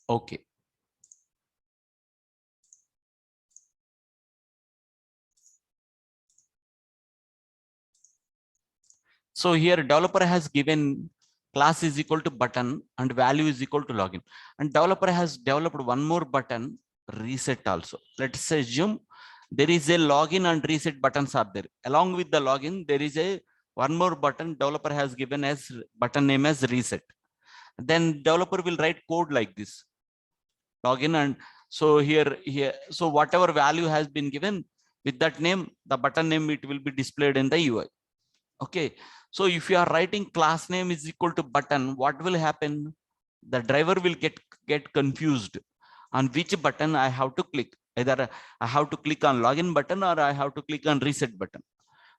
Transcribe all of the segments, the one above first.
Okay. So here developer has given class is equal to button and value is equal to login. And developer has developed one more button, reset also. Let's assume there is a login and reset buttons are there. Along with the login, there is a one more button developer has given as button name as reset. Then developer will write code like this. Login and so here, so whatever value has been given with that name, the button name, it will be displayed in the UI. Okay, so if you are writing class name is equal to button, what will happen? The driver will get confused on which button I have to click. Either I have to click on login button or I have to click on reset button.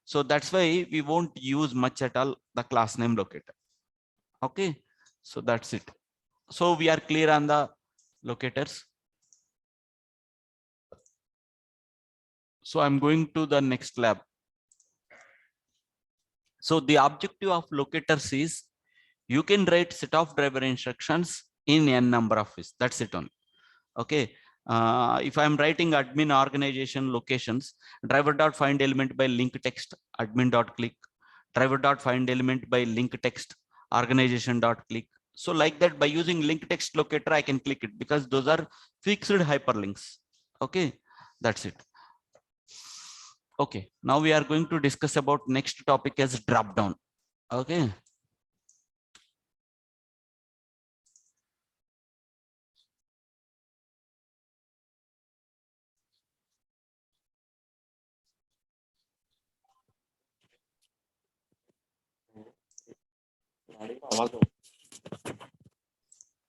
So that's why we won't use much at all the class name locator. Okay, so that's it. So we are clear on the locators. So I'm going to the next lab. So the objective of locators is you can write set of driver instructions in n number of ways. That's it only. Okay. If I'm writing admin organization locations, driver dot find element by link text admin dot click, driver dot find element by link text organization dot click. So like that, by using link text locator, I can click it because those are fixed hyperlinks. Okay, that's it. Okay, now we are going to discuss about next topic as drop down. Okay.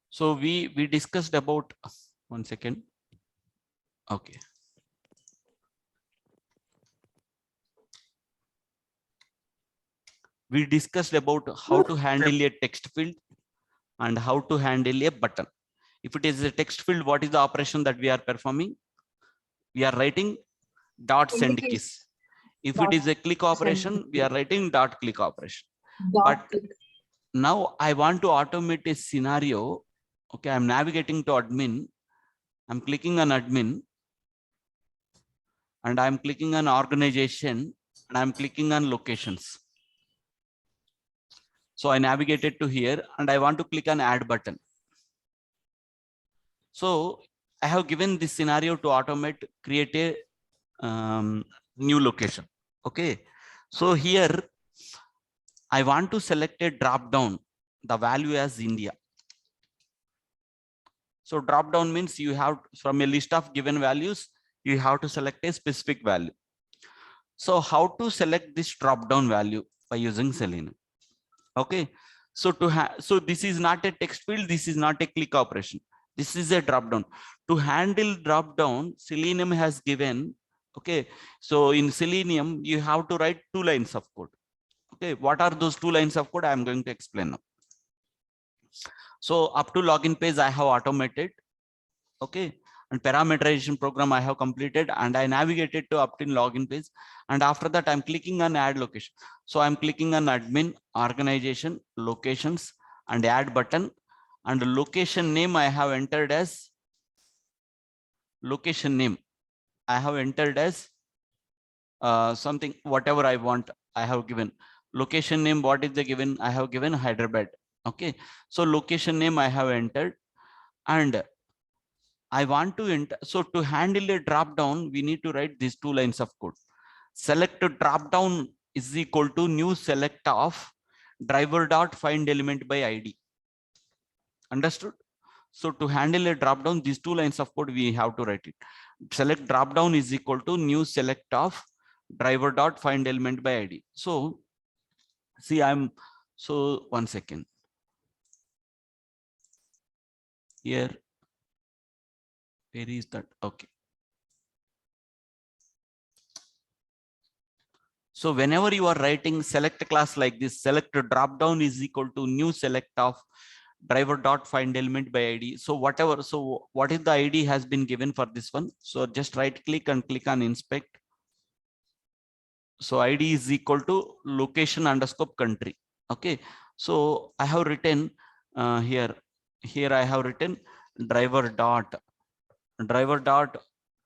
So we discussed about 1 second. Okay. We discussed about how to handle a text field and how to handle a button. If it is a text field, what is the operation that we are performing? We are writing dot send kiss. If it is a click operation, we are writing dot click operation. But now I want to automate a scenario. Okay, I'm navigating to admin. I'm clicking on admin and I'm clicking on organization and I'm clicking on locations. So I navigated to here and I want to click on add button. So I have given this scenario to automate, create a new location. Okay. So here I want to select a drop down, the value as India. So drop down means you have from a list of given values, you have to select a specific value. So how to select this drop down value by using Selenium? Okay. So so this is not a text field. This is not a click operation. This is a drop down. To handle drop down, Selenium has given. Okay. So in Selenium, you have to write 2 lines of code. Okay. What are those 2 lines of code? I am going to explain now. So up to login page, I have automated. Okay. And parameterization program I have completed and I navigated to opt-in login page. And after that, I'm clicking on add location. So I'm clicking on admin, organization, locations and add button. And location name I have entered as location name. I have entered as something, whatever I want, I have given. Location name, what is the given? I have given Hyderabad. Okay. So location name I have entered and I want to enter. So to handle a drop down, we need to write these 2 lines of code. Select a drop down is equal to new select of driver dot find element by ID. Understood? So to handle a drop down, these 2 lines of code, we have to write it. Select drop down is equal to new select of driver dot find element by ID. So see, so 1 second. Here, where is that? Okay. So whenever you are writing select class like this, select drop down is equal to new select of driver dot find element by ID. So whatever, so what is the ID has been given for this one? So just right click and click on inspect. So ID is equal to location underscore country. Okay. So I have written here I have written driver dot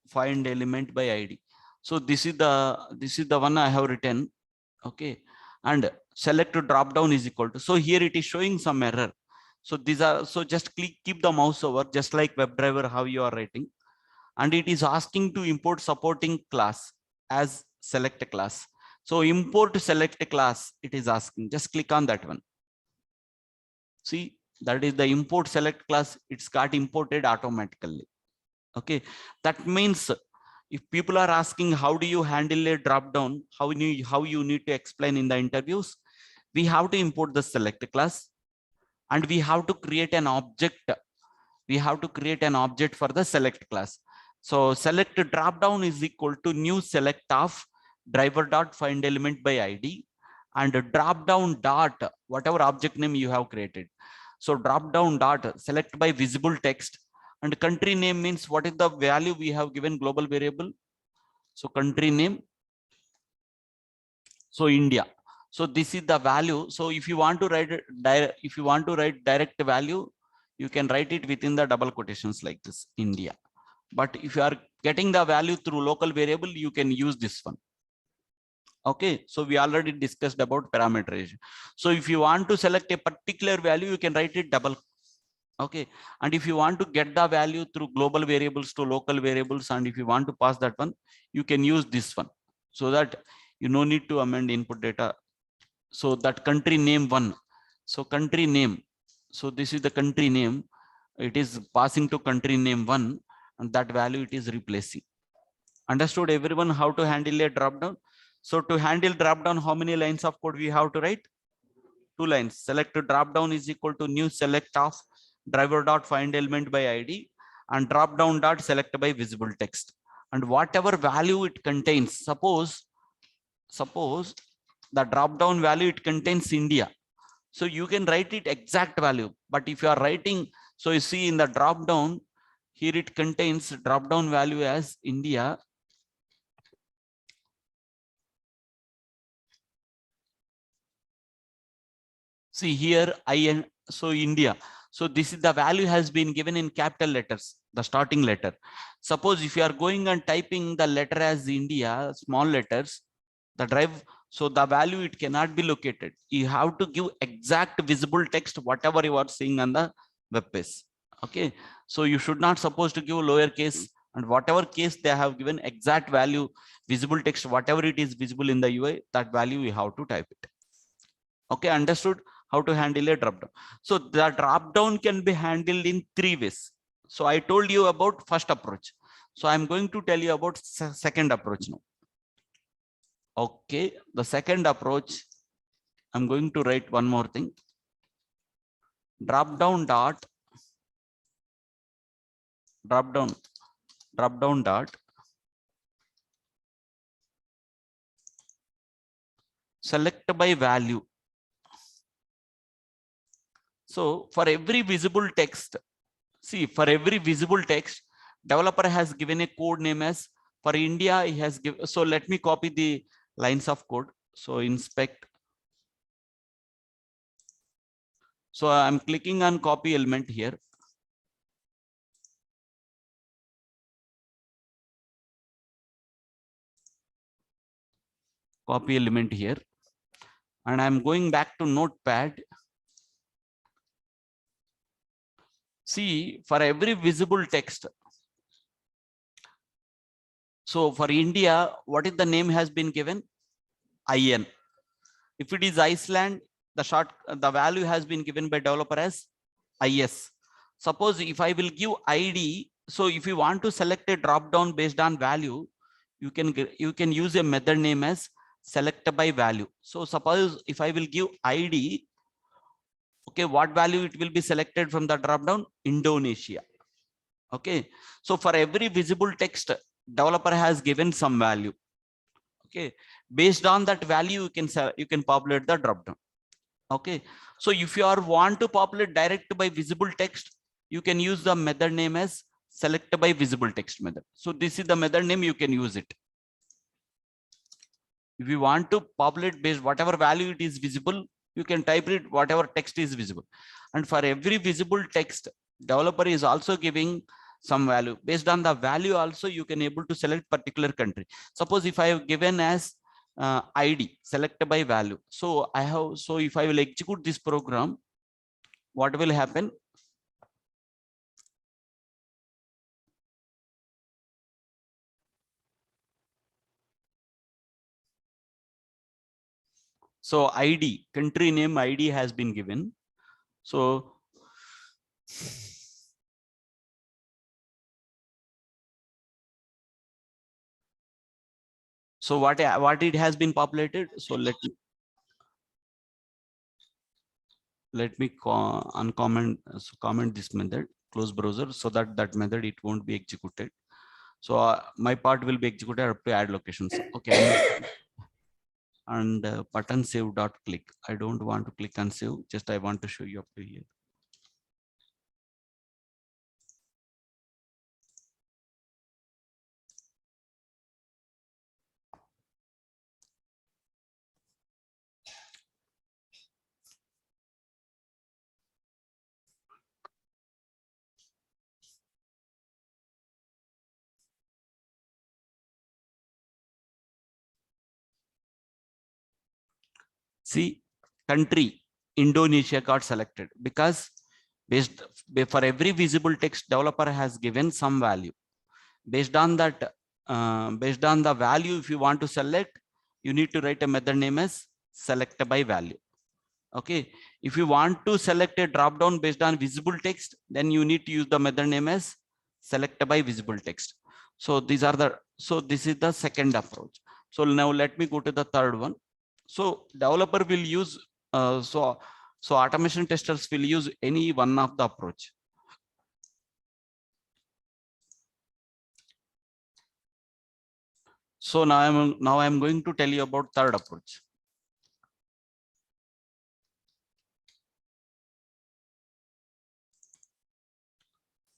find element by ID. So this is the one I have written. Okay, and select to drop down is equal to, so here it is showing some error. So these are, so just keep the mouse over, just like WebDriver how you are writing, and it is asking to import supporting class as select class. So import select class, it is asking, just click on that one. See, that is the import select class, it's got imported automatically. Okay, that means if people are asking how do you handle a drop down, how you need to explain in the interviews, we have to import the select class and we have to create an object. We have to create an object for the select class. So select drop down is equal to new select of driver dot find element by ID and drop down dot whatever object name you have created. So drop down dot select by visible text, and country name means what is the value we have given global variable. So country name, so India. So this is the value. So if you want to write direct value, you can write it within the double quotations like this, India. But if you are getting the value through local variable, you can use this one. Okay, so we already discussed about parameterization. So if you want to select a particular value, you can write it double. Okay, and if you want to get the value through global variables to local variables, and if you want to pass that one, you can use this one, so that you no need to amend input data. So that country name one, so country name, so this is the country name, it is passing to country name one, and that value it is replacing. Understood everyone how to handle a drop down? So to handle drop down, how many lines of code we have to write? 2 lines. Select to drop down is equal to new select of driver dot find element by ID and drop down dot select by visible text, and whatever value it contains. Suppose the drop down value it contains India, so you can write it exact value. But if you are writing, so you see in the drop down here it contains drop down value as India. See here so India. So this is the value has been given in capital letters, the starting letter. Suppose if you are going and typing the letter as India, small letters, the drive, so the value it cannot be located. You have to give exact visible text, whatever you are seeing on the web page. Okay, so you should not supposed to give lowercase, and whatever case they have given exact value, visible text, whatever it is visible in the UI, that value you have to type it. Okay, understood how to handle a drop down. So the drop down can be handled in 3 ways. So I told you about first approach. So I'm going to tell you about second approach now. Okay, the second approach, I'm going to write one more thing. Drop down dot select by value. So for every visible text, see, for every visible text, developer has given a code name as, for India, he has given, so let me copy the lines of code. So inspect. So I'm clicking on copy element here. Copy element here. And I'm going back to Notepad. See, for every visible text. So for India, what is the name has been given? IN. If it is Iceland, the value has been given by developer as IS. Suppose if I will give ID, so if you want to select a drop down based on value, you can use a method name as select by value. So suppose if I will give ID, okay, what value it will be selected from the drop down? Indonesia. Okay, so for every visible text, developer has given some value. Okay, based on that value, you can populate the drop down. Okay, so if you want to populate direct by visible text, you can use the method name as select by visible text method. So this is the method name, you can use it. If you want to populate based whatever value it is visible, you can type it whatever text is visible. And for every visible text, developer is also giving some value. Based on the value also you can able to select particular country. Suppose if I have given as ID select by value, so I have, so if I will execute this program, what will happen? So ID, country name ID has been given. So what it has been populated. So let me uncomment, so comment this method, close browser, so that method it won't be executed. So my part will be executed up to add locations. Okay. And button save dot click. I don't want to click and save. Just I want to show you up to here. See, country Indonesia got selected because based for every visible text, developer has given some value. Based on that, based on the value, if you want to select, you need to write a method name as select by value. Okay. If you want to select a drop down based on visible text, then you need to use the method name as select by visible text. So these are the, so this is the second approach. So now let me go to the third one. So developer will use, so automation testers will use any one of the approach. So now I'm going to tell you about third approach.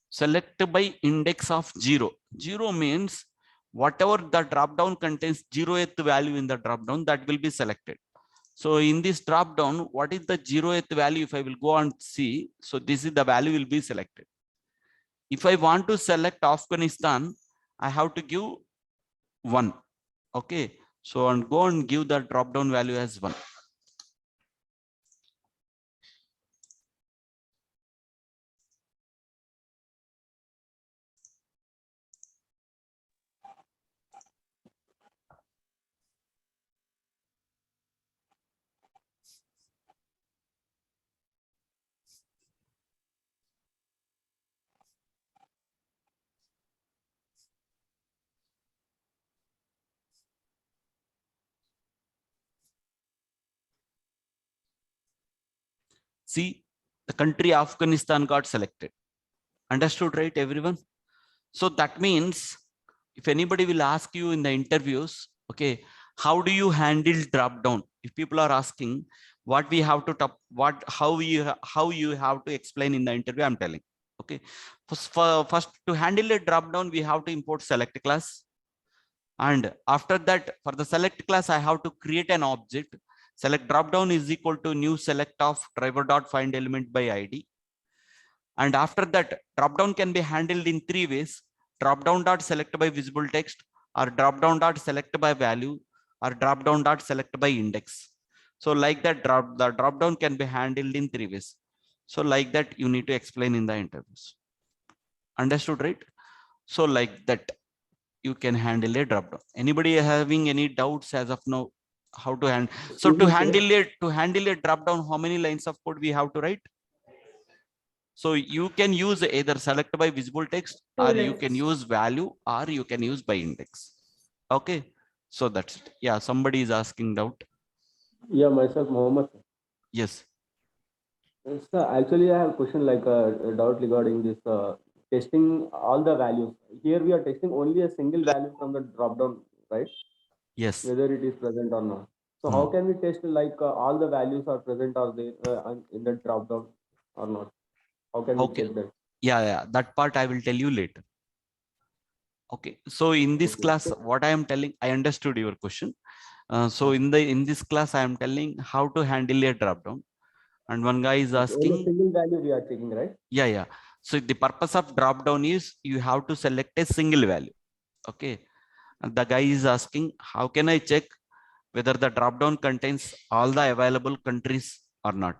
Select by index of 0. 0 means whatever the drop down contains 0th value in the drop down, that will be selected. So in this drop down, what is the 0th value? If I will go and see, so this is the value will be selected. If I want to select Afghanistan, I have to give 1. Okay. So and go and give the drop down value as 1. See, the country Afghanistan got selected. Understood, right, everyone? So that means if anybody will ask you in the interviews, okay, how do you handle drop down? If people are asking what we have to top, how you have to explain in the interview, I'm telling. Okay, first to handle a drop down, we have to import select class. And after that, for the select class, I have to create an object. Select drop down is equal to new select of driver dot find element by ID. And after that, drop down can be handled in 3 ways: drop down dot select by visible text, or drop down dot select by value, or drop down dot select by index. So like that, the drop down can be handled in 3 ways. So like that, you need to explain in the interviews. Understood, right? So like that, you can handle a drop down. Anybody having any doubts as of now? How to handle? So to handle a drop down, how many lines of code we have to write? So you can use either select by visible text, or you can use value, or you can use by index. Okay, so that's it. Yeah, somebody is asking doubt. Yeah, myself, Mohammed. Yes. Sir, actually, I have a question like a doubt regarding this testing all the values. Here we are testing only a single value from the drop down, right? Yes. Whether it is present or not. So how can we test like all the values are present or they in the drop down or not? How can we check that? Yeah, that part I will tell you later. Okay, so in this class, what I am telling, I understood your question. So in this class, I am telling how to handle a drop down. And one guy is asking, only single value we are checking, right? yeah. So the purpose of drop down is you have to select a single value. Okay. And the guy is asking, how can I check whether the drop down contains all the available countries or not?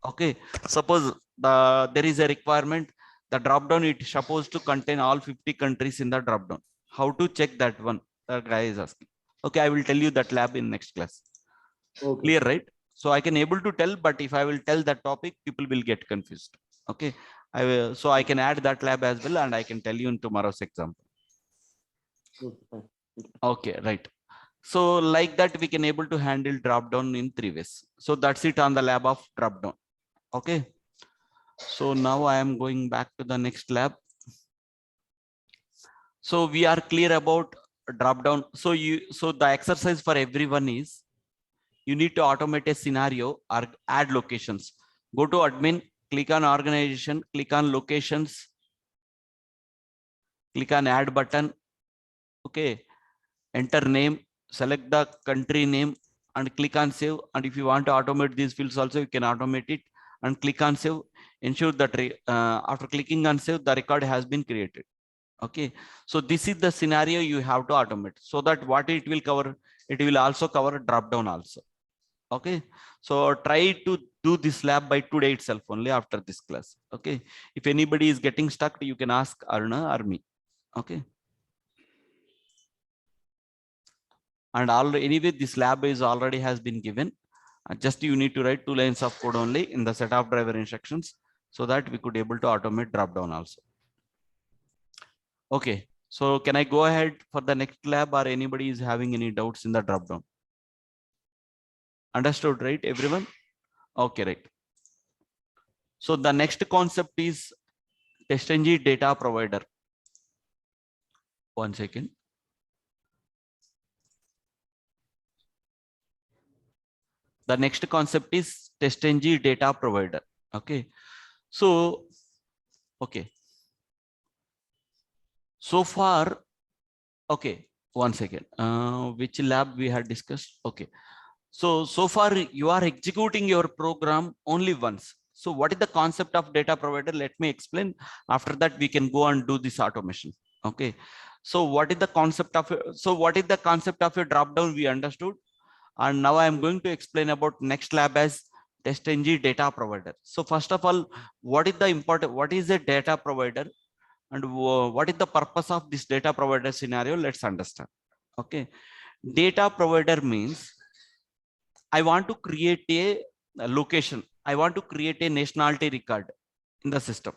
Okay. Suppose there is a requirement, the drop down it is supposed to contain all 50 countries in the drop down. How to check that one? The guy is asking. Okay, I will tell you that lab in next class. Okay. Clear, right? So I can able to tell, but if I will tell that topic, people will get confused. Okay. So I can add that lab as well, and I can tell you in tomorrow's example. Okay, fine. Okay, right. So like that, we can able to handle drop down in 3 ways. So that's it on the lab of drop down. Okay. So now I am going back to the next lab. So we are clear about drop down. So the exercise for everyone is, you need to automate a scenario or add locations. Go to admin, click on organization, click on locations, click on add button. Okay. Enter name, select the country name and click on save. And if you want to automate these fields also, you can automate it and click on save. Ensure that after clicking on save, the record has been created. Okay. So this is the scenario you have to automate, so that what it will cover, it will also cover drop down also. Okay. So try to do this lab by today itself only after this class. Okay. If anybody is getting stuck, you can ask Aruna or me. Okay. And anyway, this lab is already has been given. Just you need to write 2 lines of code only in the set of driver instructions, so that we could able to automate drop down also. Okay. So can I go ahead for the next lab, or anybody is having any doubts in the drop down? Understood, right, everyone? Okay, right. So the next concept is TestNG data provider. 1 second. The next concept is TestNG data provider. Okay. So, okay. So far, okay, 1 second. Which lab we had discussed? Okay. So far you are executing your program only once. So what is the concept of data provider? Let me explain. After that, we can go and do this automation. Okay. So what is the concept of your drop down? We understood. And now I am going to explain about next lab as TestNG data provider. So first of all, what is a data provider, and what is the purpose of this data provider scenario? Let's understand. Okay. Data provider means I want to create a location. I want to create a nationality record in the system.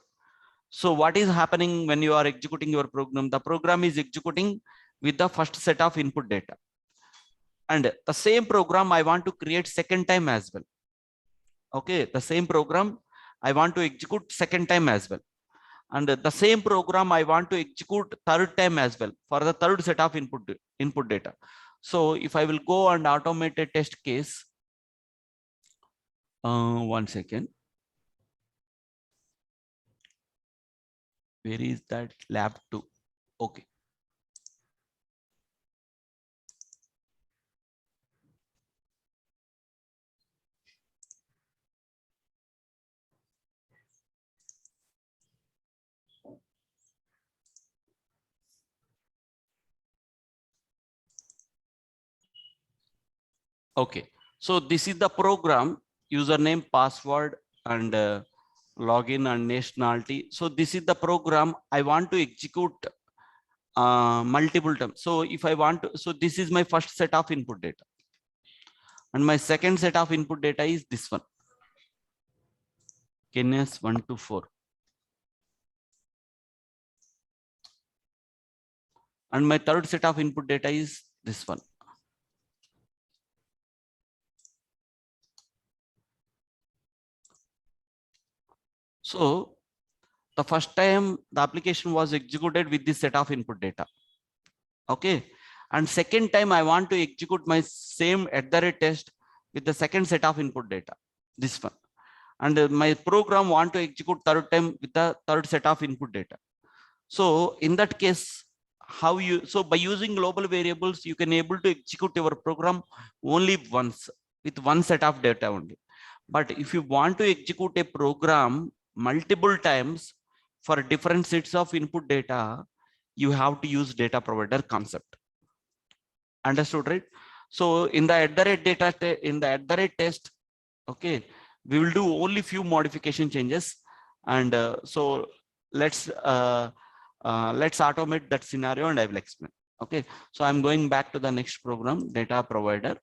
So what is happening when you are executing your program? The program is executing with the first set of input data. And the same program I want to create second time as well. Okay, the same program I want to execute second time as well. And the same program I want to execute third time as well for the third set of input data. So if I will go and automate a test case, 1 second. Where is that lab 2? Okay. Okay. So this is the program, username, password, and login and nationality. So this is the program I want to execute multiple times. So if I want to, so this is my first set of input data. And my second set of input data is this one. KNS 1 to 4. And my third set of input data is this one. So the first time the application was executed with this set of input data. Okay. And second time I want to execute my same @test with the second set of input data, this one. And my program want to execute third time with the third set of input data. So in that case, so by using global variables, you can able to execute your program only once with one set of data only. But if you want to execute a program multiple times for different sets of input data, you have to use data provider concept. Understood, right? So in the @data test, okay, we will do only few modification changes, and so let's automate that scenario, and I will explain. Okay, so I'm going back to the next program, data provider.